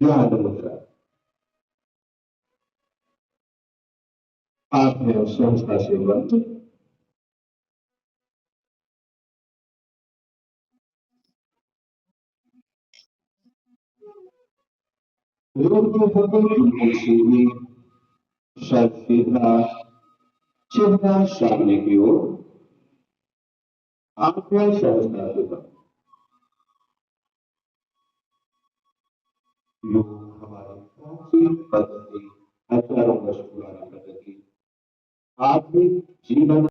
ध्यान मुद्रा। आंखें सहजता से बंद। सीधी, सर सीधा, चेहरा सामने की ओर, आंखें सहजता से बंद। योग हमारी प्राचीन पद्धति, हजारों वर्ष पुरानी पद्धति आधुनिक जीवन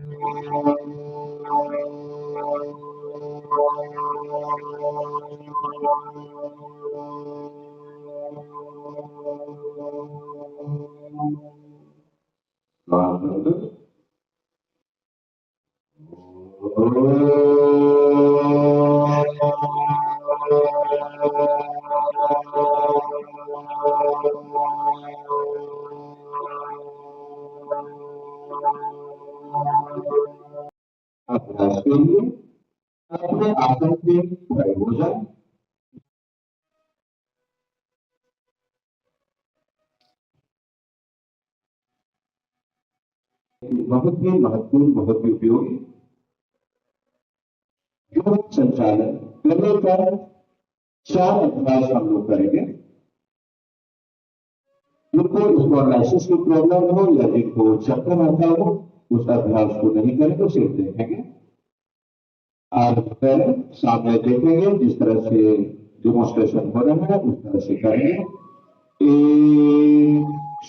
अभ्यास के लिए अपने आसन पे खड़े हो जाए। बहुत ही महत्वपूर्ण, बहुत ही उपयोगी योग संचालन करने पर 4 अभ्यास हम लोग करेंगे। जिनको स्पॉन्डिलाइटिस की प्रॉब्लम हो या जिनको चक्कर आता हो उस अभ्यास को नहीं करेंगे, सिर्फ देखेंगे। आज पहले सामने देखेंगे, जिस तरह से डेमोन्स्ट्रेशन हो रहा है उस तरह से करेंगे।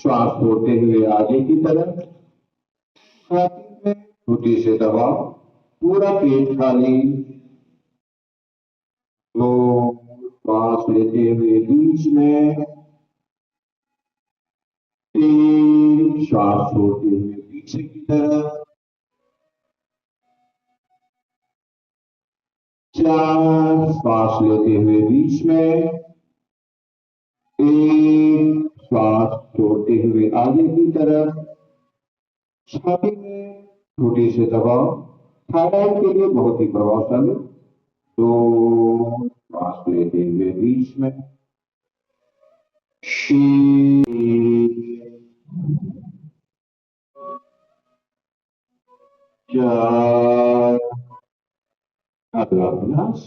श्वास छोड़ते हुए आगे की तरफ, छाती में छुट्टी से दबाओ, पूरा पेट खाली। तो श्वास लेते हुए बीच में, श्वास छोड़ते हुए पीछे की तरफ, 4 श्वास लेते हुए बीच में, 1 श्वास छोड़ते हुए आगे की तरफ, छाती में छोटी से दबाव, थायराइड के लिए बहुत ही प्रभावशाली। तो श्वास लेते हुए बीच में, 4। अगला अभ्यास,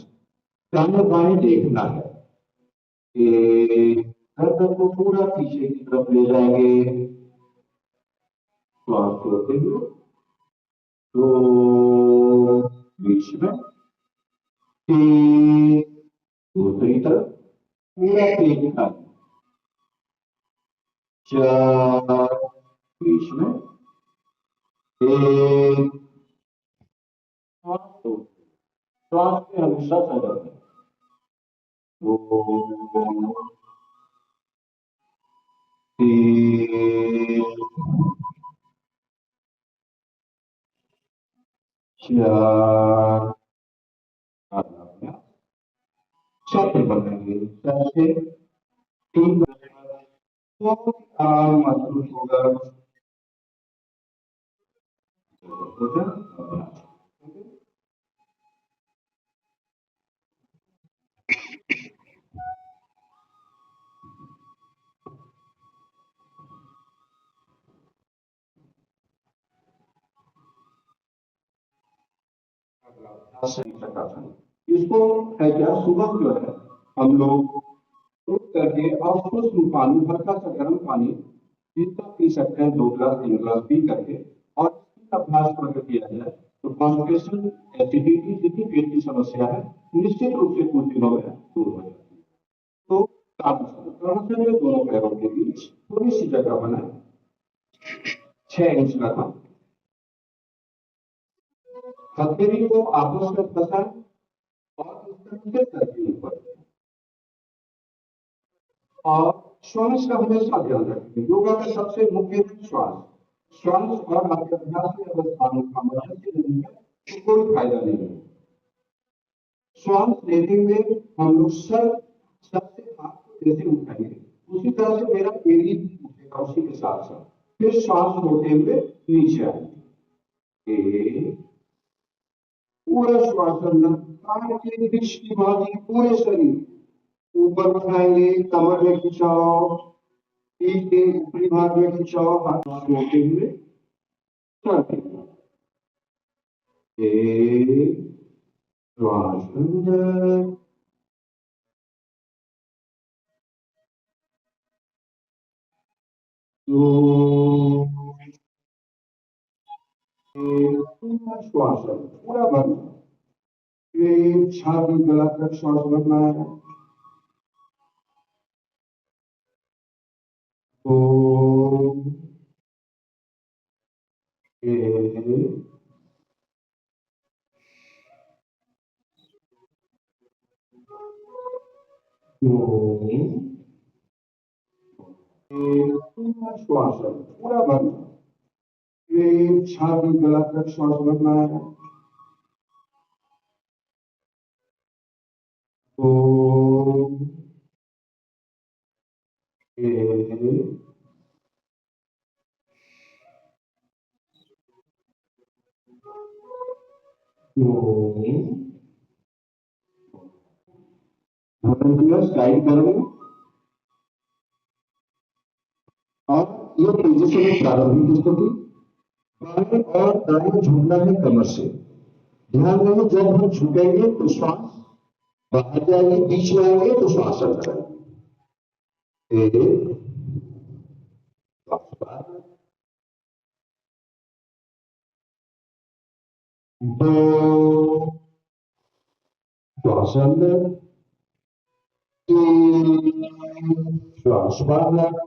दाहिने बाएं देखना है कि गर्दन को पूरा पीछे की तरफ ले जाएंगे। श्वास छोड़ते हुए, तो बीच में, 3 दूसरी तरफ, पूरा पेट खाली, 4 बीच में, 1 श्वास में हमेशा सजग है। 2 3 4। चक्र बनाएंगे, सबसे 3 महसूस होगा। इसको है क्या, सुबह जो है हम लोग उठ करके और शुष्क पानी, हल्का सा गर्म पानी जितना पी सकते हैं, 2 गिलास 3 गिलास पी करके, और इसका अभ्यास अगर किया जाए तो कॉन्स्टिपेशन, एसिडिटी, जितनी पेट की समस्या है निश्चित रूप से कुछ दिनों में दूर हो जाती है। तो ताड़ासन में दोनों पैरों के बीच थोड़ी सी जगह बनाए, 6 इंच का था, हथेली को आपस में फंसाए और इस तरह से करके ऊपर, और श्वास का हमेशा ध्यान रखें। योगा का सबसे मुख्य श्वास, श्वास और आपके अभ्यास में अगर सामंजस्य नहीं है तो कोई फायदा नहीं है। श्वास लेते हुए हम लोग सर से हाथ को जैसे उठाएंगे उसी तरह से मेरा एड़ी भी उठेगा उसी के साथ साथ। फिर श्वास छोड़ते हुए नीचे आएंगे, पूरा श्वास अंदर, कान के बीच की भांति पूरे शरीर, ऊपर उठाएंगे, कमर में खिंचाओ, पीठ के ऊपरी भाग में खिंचाओ, हाथ होते हुए चलते। एक श्वास अंदर, दो, पूरा श्वास पूरा भरना, पेट छाती गला तक श्वास भरना है। दो, एक, दो, एक, पूरा श्वास पूरा भरना, पेट छाती गला तक श्वास भरना है। दो, एक, दो, गाइड करेंगे और ये तेजी से प्रारंभिक स्थिति, बाएं और दाएं झुकना है कमर से। ध्यान रहे जब हम झुकेंगे तो श्वास बाहर जाएगी, बीच में आएंगे तो श्वास अंदर आएगी। एक, श्वास बाहर, दो, श्वास अंदर, तीन, श्वास बाहर,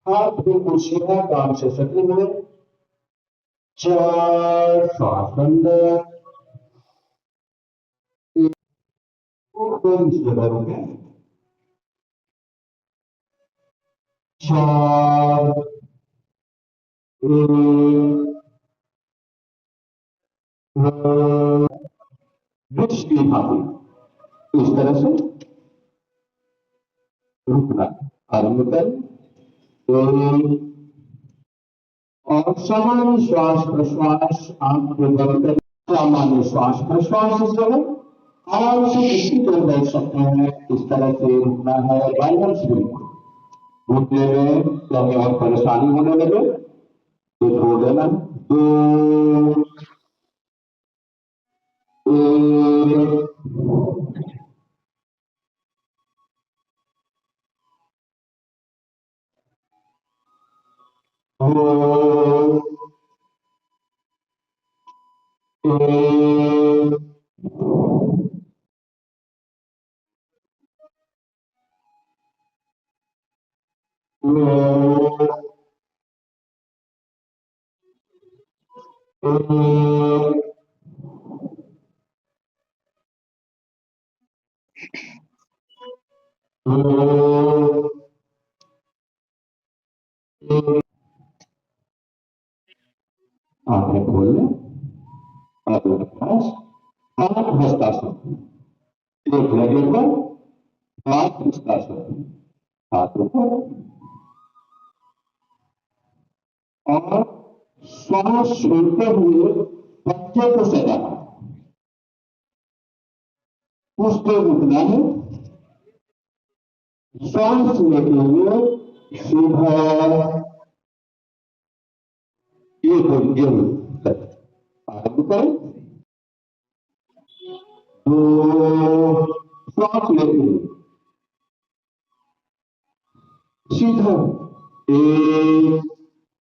हाथ बिल्कुल सीधा काम से सटे हुए, चार, श्वास अंदर, इस जगह रुके, चार, वृक्ष की भांति इस तरह से रुकना आरंभ करें। और सामान्य श्वास प्रश्वास आंख को बंद कर सामान्य श्वास प्रश्वास इस तरह आराम से किसी तरह बैठ सकते हैं। इस तरह से रुकना है। बैलेंस बिल्कुल रुकने में कभी और परेशानी होने लगे तो छोड़ देना। दो, एक, दो, एक, आंखें खोल लें। हाथ हस्तासन, एक लगे पर हाथ हस्तासन, हाथ ऊपर और श्वास छोड़ते हुए बच्चे को सजाना, उसको रुकना है। श्वास लेते हुए सीधा ये आरंभ करें। दो, श्वास लेते हुए सीधा एक,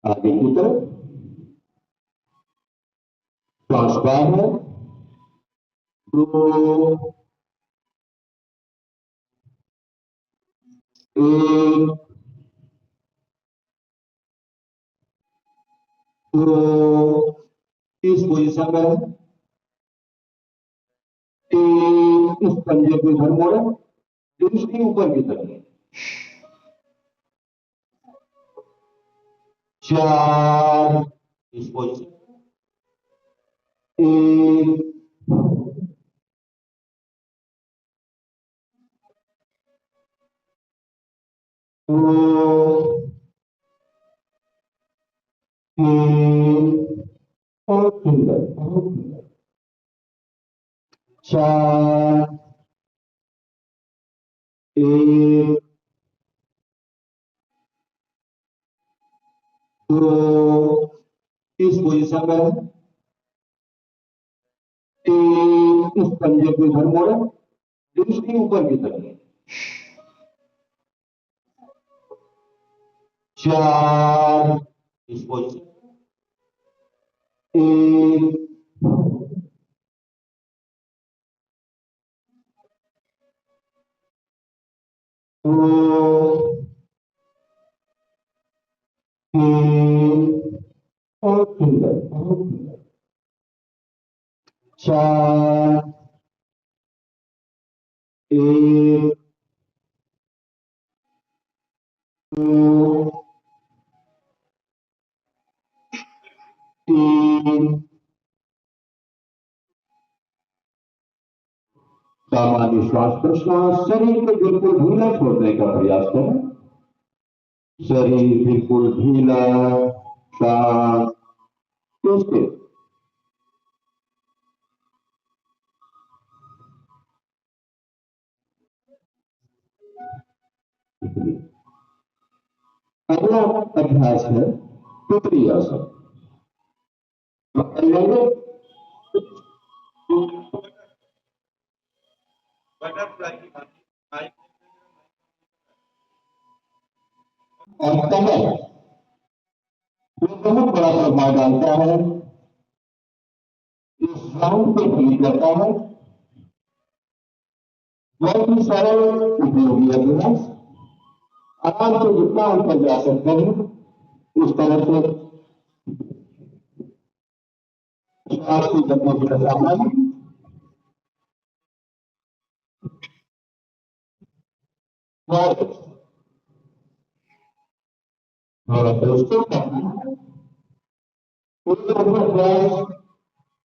आगे की तरफ, श्वास बाहर, दो, एक, दो, इस पोजीशन में तीन, इस पंजे को इधर मोड़े, दूसरी ऊपर की तरफ, चार, इस पोजीशन, एक, दो, तीन, बहुत सुंदर, बहुत सुंदर, चार, एक, दो, इस पोजीशन में है। तीन, इस पंजे को इधर मोड़े, दूसरी ऊपर की तरफ। चार, इस पोजीशन। एक, दो, तीन, बहुत सुंदर, बहुत सुंदर। चार, एक, दो, तीन। सामान्य श्वास प्रश्वास, शरीर को बिल्कुल ढीला छोड़ने का प्रयास करें। शरीर बिल्कुल ढीला, शांत, स्थिर। अगला अभ्यास है पितरी आसन। और कमर, वो बहुत बड़ा प्रभाव डालता है, इस साउंड को फील करता है। बहुत ही सरल उपयोगी अभ्यास, आराम से जितना ऊपर जा सकते हैं उस तरह से श्वास की गति को बढ़ाना। और दोस्तों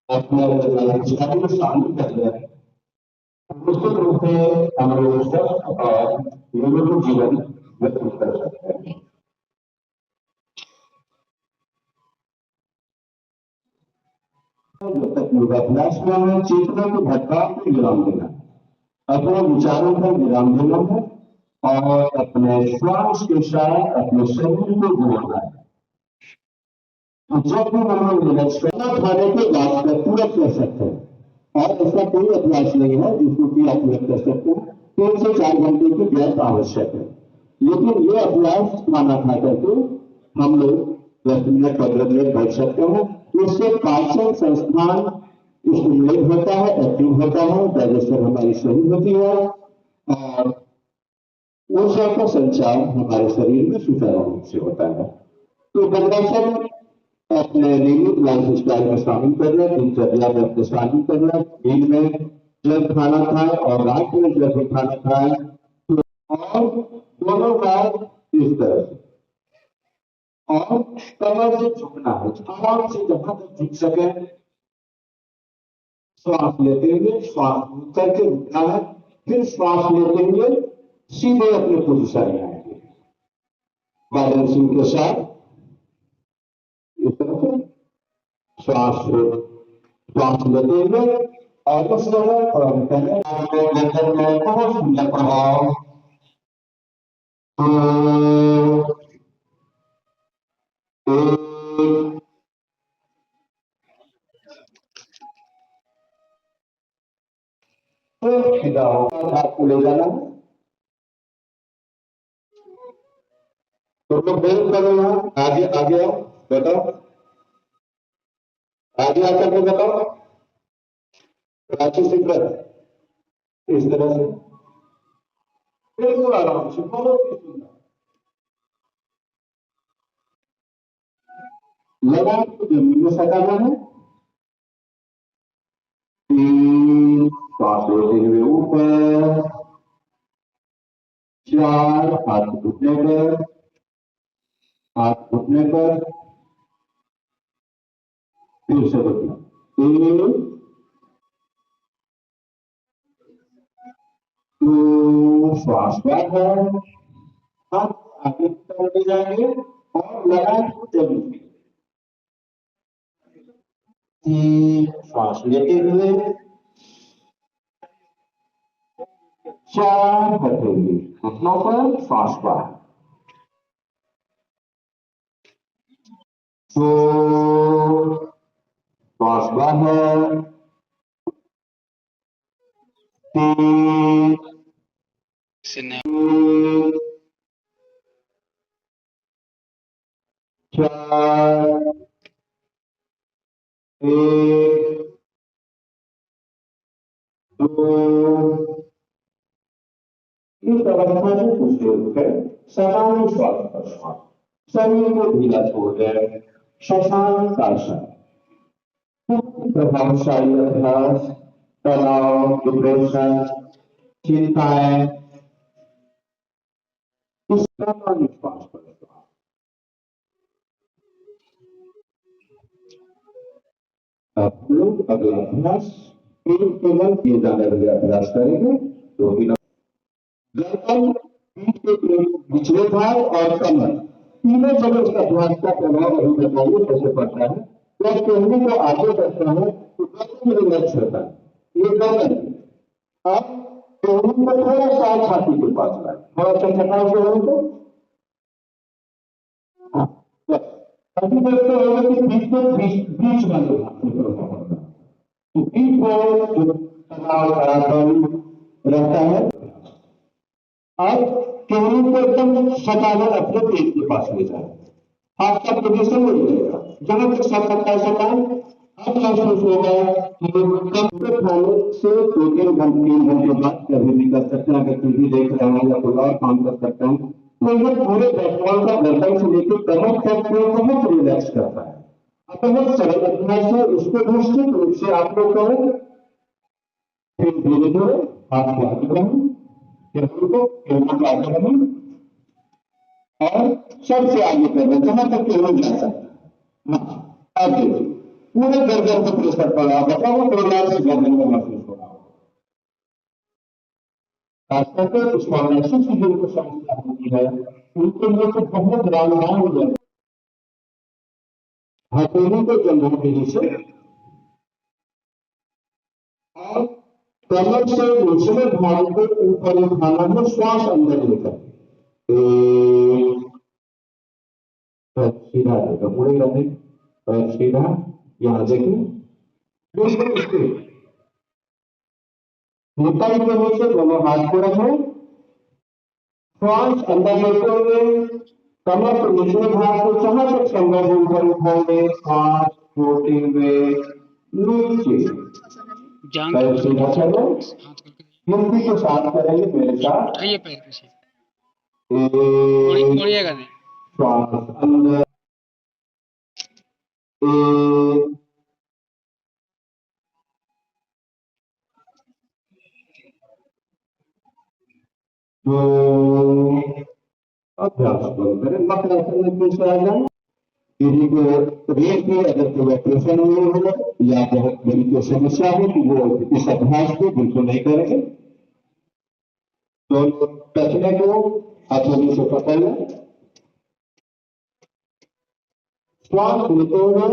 अपने जीवन में शामिल कर लिया है। निश्चित रूप से हम लोग स्वस्थ और निरोगी जीवन व्यतीत कर सकते हैं। जब तक योगाभ्यास में हमें चेतना के भटकाव को विराम देना है, अपने विचारों पर विराम देना है और अपने श्वास के साथ अपने शरीर को जोड़ना है। तो जब भी हम लोग रिलैक्स करना, खाने के बाद में तुरंत कर सकते हैं और ऐसा कोई अभ्यास नहीं है जिसको कि आप तुरंत कर सकते हैं। 3 से 4 घंटे की गैप आवश्यक है, लेकिन ये अभ्यास खाना खा करके हम लोग 10 मिनट 15 मिनट बैठ सकते हैं। इससे पाचन संस्थान स्टिमुलेट होता है, एक्टिव होता है, डाइजेशन हमारी सही होती है और ऊर्जा का संचार हमारे शरीर में सुचारू रूप से होता है। तो वज्रासन अपने नियमित लाइफ स्टाइल में शामिल करना, दिनचर्या में अपने शामिल करना। दिन में जब खाना खाए और रात में जब भी खाना खाए, और दोनों बार इस तरह से, और कमर से झुकना है, आराम से जहां तक झुक सके। श्वास लेते हुए श्वास करके रुकना है, फिर श्वास लेते हुए सीधे अपने पोजीशन में आएंगे बैलेंसिंग के साथ। इस तरह से श्वास लेते हुए और उस तरह और बहुत सुंदर प्रभाव। आपको ले जाना है तो लोग बेल करो, यहाँ आगे आगे आओ, बताओ आगे आकर के बताओ। रांची से इस तरह से बिल्कुल आराम से, बहुत ही सुंदर। लगाम को जमीन में सटाना है। सांस लेते हुए ऊपर, 4 हाथ घुटने पर, हाथ घुटने पर, फिर से रुकना। 1, 2, श्वास बाहर, हाथ आगे करते जाएंगे और लगाम को जमीन में। 3, श्वास लेते हुए, 4 हथेली घुटनों पर, श्वास बाहर। 4 श्वास बाहर। 3 4 1 2। इस अवस्था में कुछ देर तक सामान्य श्वास प्रश्वास, शरीर को ढीला छोड़ दें। शशांक आसन प्रभावशाली अभ्यास, तनाव, डिप्रेशन, चिंताएं, इस सामान्य श्वास प्रश्वास। अब हम लोग अगला अभ्यास केवल किए जाने वाले अभ्यास करेंगे। तो गर्दन, पीठ के निचले भाग और कमर, तीनों जगह उसका अभ्यास का प्रभाव अभी बताइए कैसे पड़ता है। जब कहने को आगे बढ़ता है तो गर्दन में रिलैक्स होता है। ये गर्दन अब कहने को थोड़ा सा छाती के पास लाए, थोड़ा सा थकान से हो तो अभी देखते होगा कि पीठ को बीच वाले भाग में प्रभाव पड़ता है। तो पीठ को जो तनाव रहता है, अब केवल को एकदम सटाना अपने पेट के पास ले जाए, आपका पोजिशन नहीं रहेगा। जहां तक सर सकता है सटान। अब महसूस होगा कि कम खाने से 2-3 घंटे 3 घंटे बाद कभी भी कर सकते हैं। अगर टीवी देख रहे हैं या कोई और काम कर सकते हैं तो ये पूरे बैकग्राउंड का गर्दन से लेकर कमर तक को बहुत रिलैक्स करता है। अब बहुत सरल अभ्यास है, उसको निश्चित रूप से आप लोग करें। फिर धीरे धीरे हाथ को आगे बढ़ें, को आगे बढ़ें और सबसे आगे करना जहां तक केवल जा सकता है। आगे पूरे गर्दन पर प्रेशर पड़ा, बताओ रिलैक्स गर्दन में महसूस हो रहा हो। खासकर स्पॉन्डिलाइटिस की जिनको समस्या होती है उनके लिए तो बहुत रामबाण है। हथेली को जंघों के नीचे और कमर से निचले भाग को ऊपर उठाना है, श्वास अंदर लेकर सीधा रहेगा, पूरे रहे सीधा। यहां देखिए निकल के नीचे दोनों हाथ को रखें, श्वास अंदर लेते हुए कमर के निचले भाग को जहां तक संभव ऊपर उठाएंगे, सांस छोड़ते हुए नीचे सीधा चलो। गिनती के साथ करेंगे मेरे साथ। श्वास अंदर, 1 2। अभ्यास करें मकरासन में कुछ आ जाए। किसी को रेट में अगर कोई ऑपरेशन हुए हो या बहुत बड़ी कोई समस्या हो कि वो इस अभ्यास को बिल्कुल नहीं करेंगे। तो टचने को हथेली से पकड़ लें, श्वास लेते हुए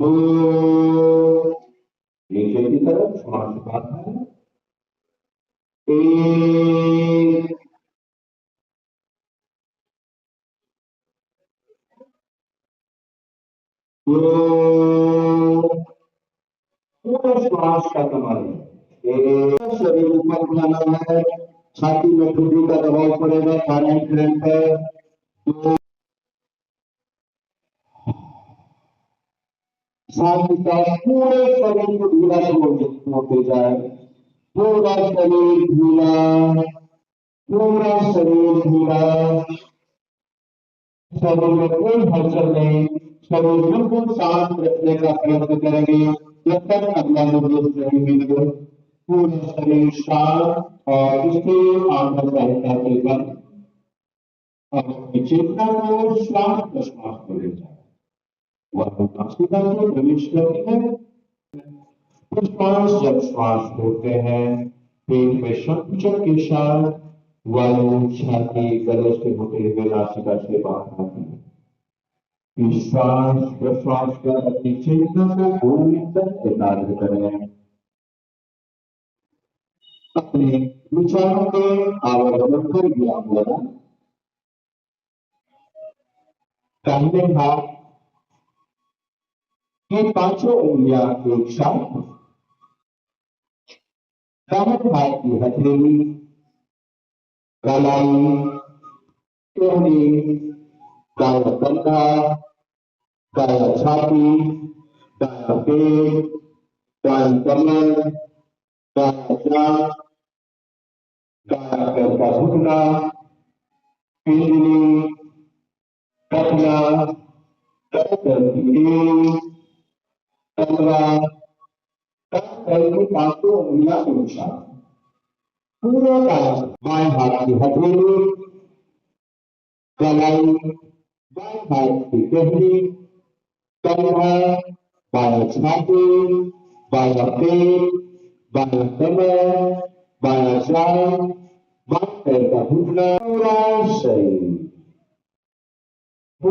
तो नीचे की तरफ श्वास बाहर, 1 2। पूरा श्वास का कमाल है। शरीर ऊपर उठाना है, छाती में ठुड्डी का दबाव पड़ेगा, खाने क्रैम्प है। साथ ही साथ पूरे शरीर को ढीला छोड़ते जाए, पूरा शरीर ढीला, पूरा शरीर ढीला, शरीर में कोई हलचल नहीं, शरीर बिल्कुल शांत रखने का प्रयत्न करेंगे जब तक अगला निर्देश नहीं मिले। पूरा शरीर शांत और स्थिर, आंखों का हिलता के बंद और अपनी चेतना को श्वास प्रश्वास को ले जाए। वह नासिका से प्रवेश करती है। कुछ श्वास जब श्वास छोड़ते हैं पेट में संकुचन के साथ वायु छाती गले से होते हुए नासिका से बाहर आती है। श्वास प्रश्वास कर अपनी चेतना को पूरी तरह एकाग्र करें। अपने विचारों के आवागमन कर दिया हुआ दाहिने हाथ की पांचों उंगलियां एक साथ, दाहिने हाथ की हथेली, कलाई, टहनी, दाया कंधा, दाया छाती, दाया पेट, दाया कमर, दाया जांघ, दाया पैर का घुटना, पिंडली, कपड़ा, पैर की रीढ़, कमरा, पैर की पांचों उंगलियां ऊंचा, पूरा दाया बाएं हाथ की हथेली, कलाई, बाएं हाथ की टहनी, कंधा, बायां छाती, बायां पेट, बायां कमर, बायां जांघ, बाएं पैर का घुटना, पूरा शरीर को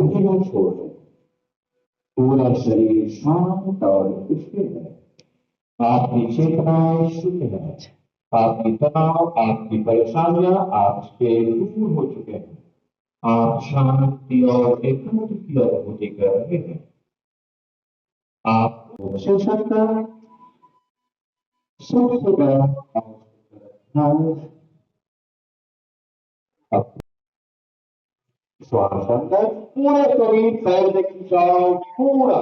ढीला छोड़ दो। पूरा शरीर शांत और स्थिर है। आपकी चेतनाएं शून्य है। आपकी तनाव, आपकी परेशानियां आपसे दूर हो चुके हैं। आप शांति और एकांत की अनुभूति कर रहे हैं। आप शोषण का सबसे बड़ा श्वास अंदर, पूरे शरीर पैर में खिंचाव, पूरा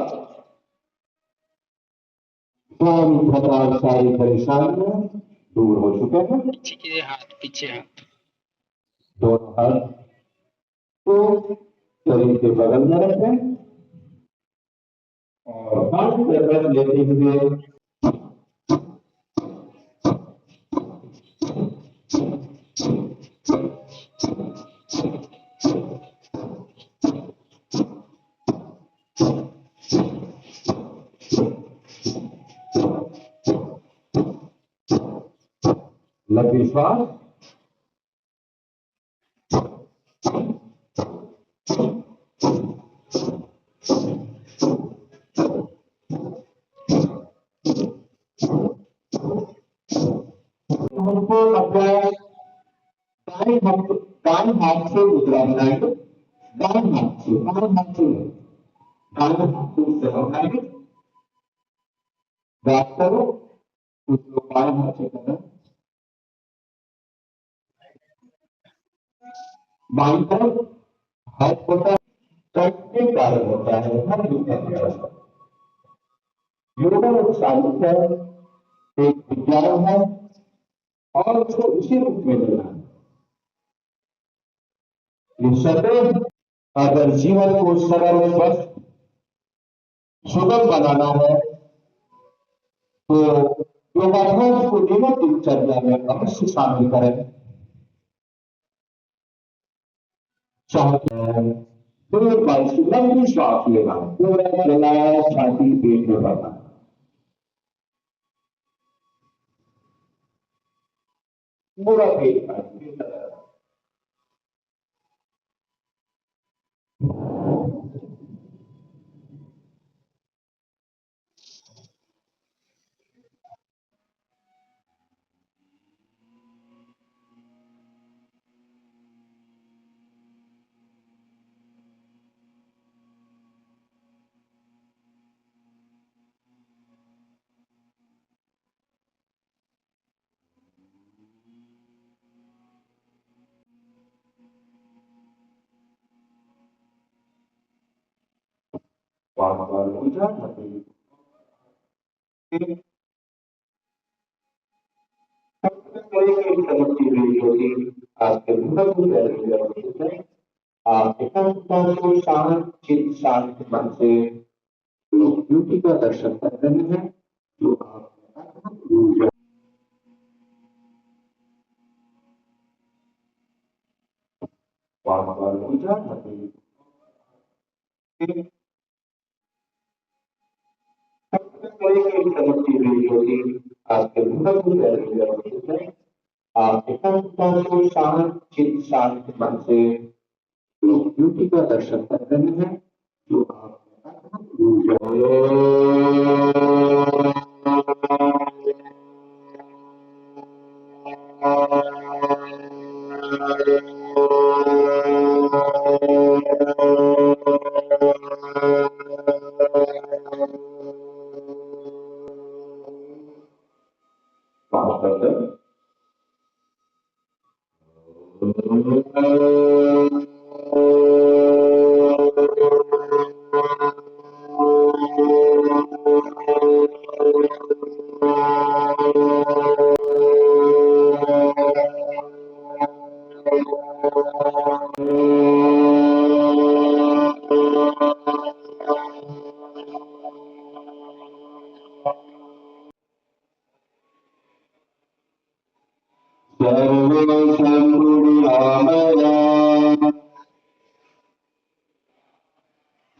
सारी थकान, सारी परेशानियां दूर हो चुके हैं। पीछे हाथ, पीछे हाथ, दोनों हाथ को शरीर के बगल में रखें और हाथ पर लेते हुए लंबी श्वास, हमको अपने दाएं हाथ से उत्तराखंड, दाएं हाथ से उत्तराखंड बात करो, उसको बाएं हाथ से करना, बाईं तरफ हाथ होता है, करने कारण होता है, हर दूसरा योगा एक साधन है, एक विज्ञान है और उसको उसी रूप में लेना है। निसंदेह अगर जीवन को सरल, स्वस्थ, सुगम बनाना है तो योगाभ्यास को नियमित दिनचर्या में अवश्य शामिल करें। पूरे लंबी श्वास लेना, पूरा गला, छाती, पेट में भरना, पूरा पेट बार-बार ऊर्जा लगेगी। समझती हुई होगी आपके भीतर भी रहती है। आप एकांतता से शांत चित्त, शांत मन से ब्यूटी का दर्शन कर रहे हैं जो आप बार-बार ऊर्जा लगेगी। समझती हुई होगी आपके भीतर भी रहती है। आप एकांतता से शांत चित्त, शांत मन से ब्यूटी का दर्शन कर रहे हैं जो आप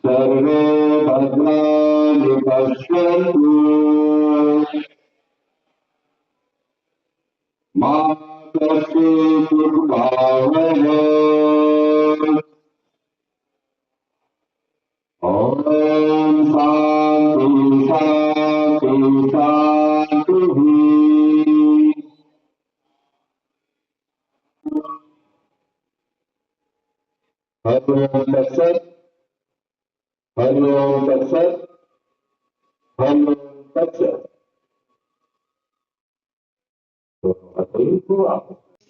सर्वे भद्राणि पश्यन्तु मा कश्चित् दुर्भावः। ॐ शान्ति शान्ति शान्तिः। हरि ओम तत्सत्, हरि ओम तत्सत्, हरि ओम तत्सत्।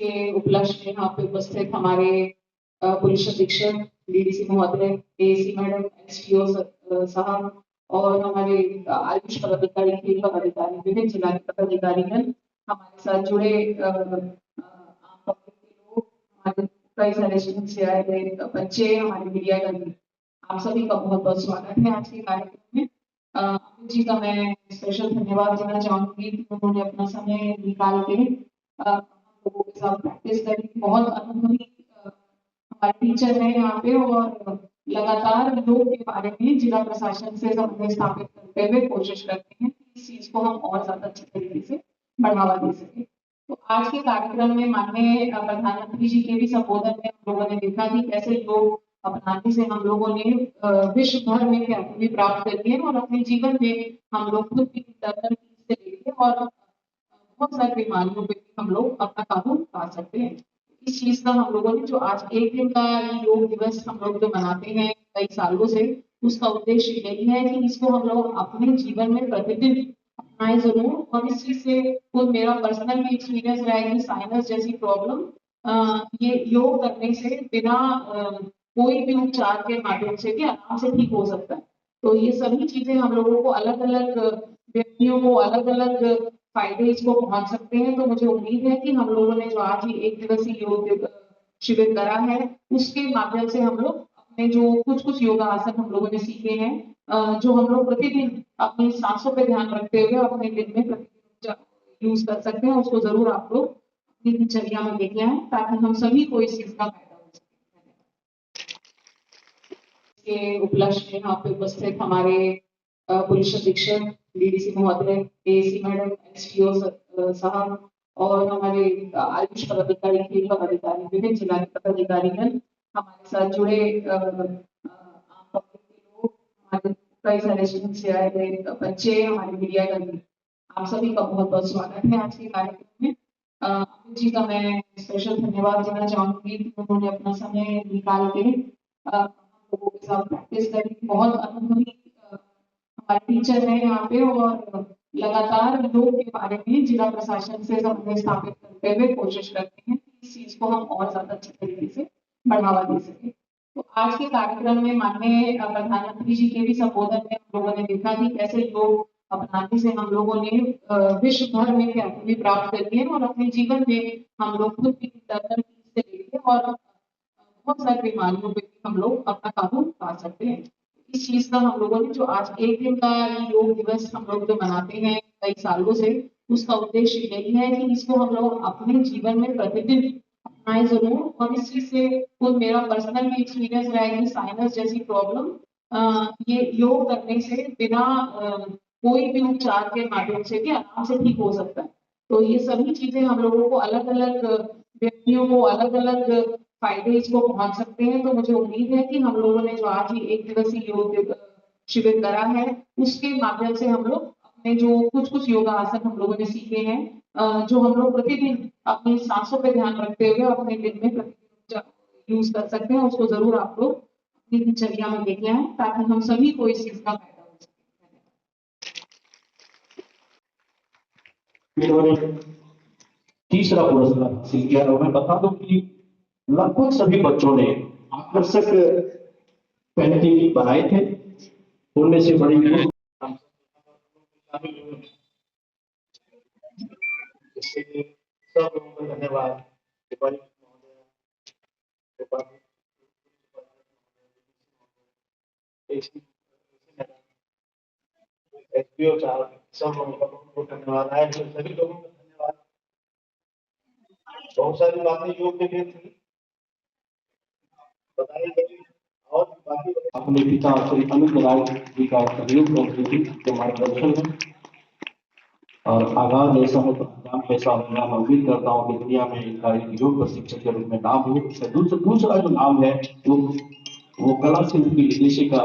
के उपलक्ष्य में यहाँ पे उपस्थित हमारे पुलिस अधीक्षक डीडीसी महोदय, एएसी मैडम, एसपीओ साहब और हमारे आयुष पदाधिकारी, फील्ड पदाधिकारी, विभिन्न जिला के पदाधिकारीगण, हमारे साथ जुड़े आम पब्लिक के लोग, हमारे कई सारे स्टूडेंट से आए हुए बच्चे, हमारे मीडिया कर्मी, आप सभी का बहुत बहुत स्वागत है आज के कार्यक्रम में। अमित जी का मैं स्पेशल धन्यवाद देना चाहूंगी कि उन्होंने अपना समय निकाल के हम लोगों के साथ प्रैक्टिस करी। बहुत अनुभवी हमारे टीचर है यहाँ पे और लगातार योग के बारे में जिला प्रशासन से समन्वय स्थापित करते हुए कोशिश करते हैं कि इस चीज को हम और ज्यादा अच्छे तरीके से बढ़ावा दे सके। तो आज के कार्यक्रम में माननीय प्रधानमंत्री जी के भी संबोधन में हम लोगों ने देखा कि कैसे योग अपनाने से हम लोगों ने विश्व भर में ख्याति भी प्राप्त करी है और अपने जीवन में हम लोग खुद भी इंटरनल से लेके और बहुत सारी बीमारियों पे भी हम लोग अपना काबू पा सकते हैं। इस चीज का हम लोगों ने जो आज एक दिन का योग दिवस हम लोग जो मनाते हैं कई सालों से, उसका उद्देश्य यही है कि इसको हम लोग अपने जीवन में प्रतिदिन अपनाए जरूर। और इस चीज से खुद मेरा पर्सनल भी एक्सपीरियंस रहा है कि साइनस जैसी प्रॉब्लम ये योग करने से बिना कोई भी उपचार के माध्यम से भी आराम से ठीक हो सकता है। तो ये सभी चीजें हम लोगों को अलग अलग व्यक्तियों को अलग अलग फायदे इसको पहुंच सकते हैं। तो मुझे उम्मीद है कि हम लोगों ने जो आज ही एक दिवसीय योग शिविर करा है उसके माध्यम से हम लोग अपने जो कुछ कुछ योगासन हम लोगों ने सीखे हैं, जो हम लोग प्रतिदिन अपनी सांसों पे ध्यान रखते हुए अपने दिन में प्रतिदिन यूज कर सकते हैं, उसको जरूर आप लोग अपनी दिनचर्या में लेके आए ताकि हम सभी को इस चीज का फायदा हो सके। के उपलक्ष्य में यहाँ पे उपस्थित हमारे पुलिस अधीक्षक डीडीसी महोदय, एएसी मैडम, एसपीओ साहब और हमारे आयुष पदाधिकारी, फील्ड पदाधिकारी, विभिन्न जिला के पदाधिकारीगण, हमारे साथ जुड़े आम पब्लिक के लोग, हमारे कई सारे स्टूडेंट से आए हुए बच्चे, हमारे मीडिया कर्मी, आप सभी का बहुत बहुत स्वागत है आज के कार्यक्रम में। अमित जी का मैं स्पेशल धन्यवाद देना चाहूंगी कि उन्होंने अपना समय निकाल के हम लोगों के साथ प्रैक्टिस करी। बहुत अनुभवी हमारे टीचर है यहाँ पे और लगातार योग के बारे में जिला प्रशासन से समन्वय स्थापित करते हुए कोशिश करते हैं कि इस चीज को हम और ज्यादा अच्छे तरीके से बढ़ावा दे सके। तो आज के कार्यक्रम में माननीय प्रधानमंत्री जी के भी संबोधन में हम लोगों ने देखा कि कैसे योग अपनाने से हम लोगों ने विश्व भर में ख्याति भी प्राप्त करी है और अपने जीवन में हम लोग खुद भी इंटरनल से लेके और बहुत सारी बीमारियों पे भी हम लोग अपना काबू पा सकते हैं। इस चीज का हम लोगों ने जो आज एक दिन का योग दिवस हम लोग जो मनाते हैं कई सालों से, उसका उद्देश्य यही है कि इसको हम लोग अपने जीवन में प्रतिदिन अपनाए जरूर। और इस चीज से खुद मेरा पर्सनल भी एक्सपीरियंस रहा है कि साइनस जैसी प्रॉब्लम ये योग करने से बिना कोई भी उपचार के माध्यम से भी आराम से ठीक हो सकता है। तो ये सभी चीजें हम लोगों को अलग अलग व्यक्तियों को अलग अलग फायदे इसको पहुंच सकते हैं। तो मुझे उम्मीद है कि हम लोगों ने जो आज ही एक दिवसीय योग शिविर करा है उसके माध्यम से हम लोग अपने जो कुछ कुछ योगासन हम लोगों ने सीखे हैं, जो हम लोग प्रतिदिन अपनी सांसों पे ध्यान रखते हुए अपने दिन में प्रतिदिन यूज कर सकते हैं, उसको जरूर आप लोग अपनी दिनचर्या में लेके आए ताकि हम सभी को इस चीज का फायदा हो सके। इन्होंने तीसरा पुरस्कार हासिल किया और मैं बता दूं कि लगभग सभी बच्चों ने आकर्षक पेंटिंग बनाए थे, उनमें से बड़ी इसके लिए सब लोगों को धन्यवाद। एसपीओ साहब, सब लोगों का बहुत धन्यवाद। आए हुए सभी लोगों का धन्यवाद। बहुत सारी बातें योग के लिए थी बताई गई और बाकी अपने पिता श्री अमित राय जी का सहयोग के मार्गदर्शन में और आगाज ऐसा हो तो अंजाम कैसा होगा। मैं उम्मीद करता हूँ कि दुनिया में इनका एक योग प्रशिक्षक के रूप में नाम हो। दूसरा जो नाम है वो कला शिल्प की निर्देशिका